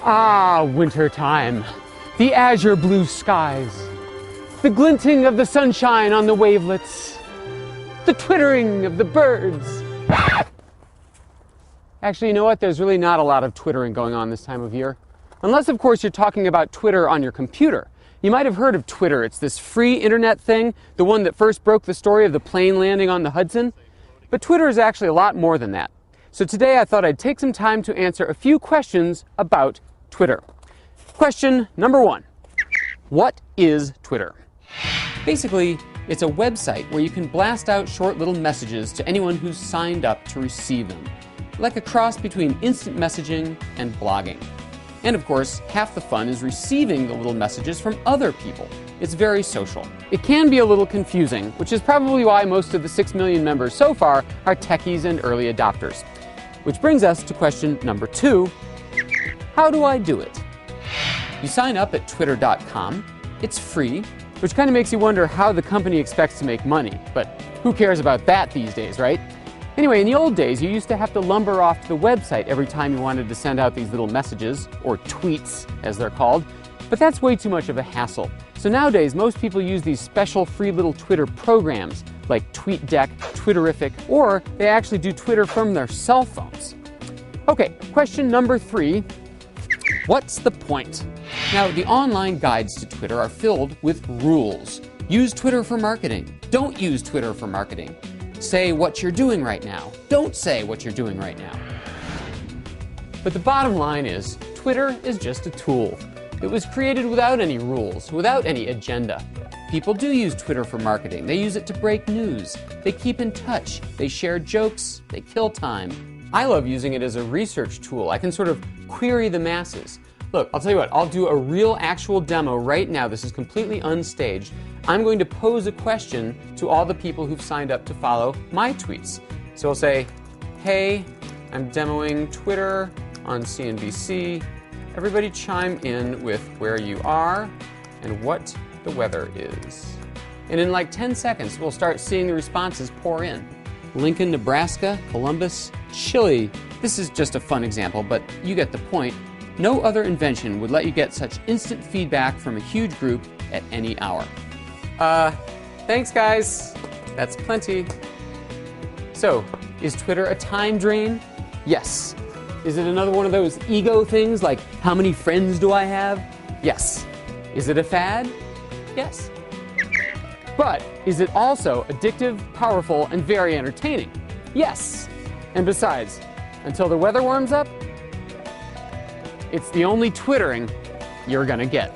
Ah, winter time. The azure blue skies. The glinting of the sunshine on the wavelets. The twittering of the birds. Actually, you know what? There's really not a lot of twittering going on this time of year. Unless, of course, you're talking about Twitter on your computer. You might have heard of Twitter. It's this free internet thing, the one that first broke the story of the plane landing on the Hudson. But Twitter is actually a lot more than that. So today I thought I'd take some time to answer a few questions about Twitter. Question number 1. What is Twitter? Basically, it's a website where you can blast out short little messages to anyone who's signed up to receive them. Like a cross between instant messaging and blogging. And of course, half the fun is receiving the little messages from other people. It's very social. It can be a little confusing, which is probably why most of the 6 million members so far are techies and early adopters. Which brings us to question number 2. How do I do it? You sign up at twitter.com. It's free, which kind of makes you wonder how the company expects to make money. But who cares about that these days, right? Anyway, in the old days, you used to have to lumber off to the website every time you wanted to send out these little messages, or tweets, as they're called. But that's way too much of a hassle. So nowadays, most people use these special free little Twitter programs, like TweetDeck, Twitterrific, or they actually do Twitter from their cell phones. Okay, question number 3. What's the point? Now, the online guides to Twitter are filled with rules. Use Twitter for marketing. Don't use Twitter for marketing. Say what you're doing right now. Don't say what you're doing right now. But the bottom line is, Twitter is just a tool. It was created without any rules, without any agenda. People do use Twitter for marketing. They use it to break news. They keep in touch. They share jokes. They kill time. I love using it as a research tool. I can sort of query the masses. Look, I'll tell you what, I'll do a real actual demo right now. This is completely unstaged. I'm going to pose a question to all the people who've signed up to follow my tweets. So I'll say, hey, I'm demoing Twitter on CNBC. Everybody chime in with where you are and what the weather is. And in like 10 seconds, we'll start seeing the responses pour in. Lincoln, Nebraska, Columbus, Chile. This is just a fun example, but you get the point. No other invention would let you get such instant feedback from a huge group at any hour. Thanks guys. That's plenty. So, is Twitter a time drain? Yes. Is it another one of those ego things like how many friends do I have? Yes. Is it a fad? Yes. But is it also addictive, powerful, and very entertaining? Yes. And besides, until the weather warms up, it's the only twittering you're gonna get.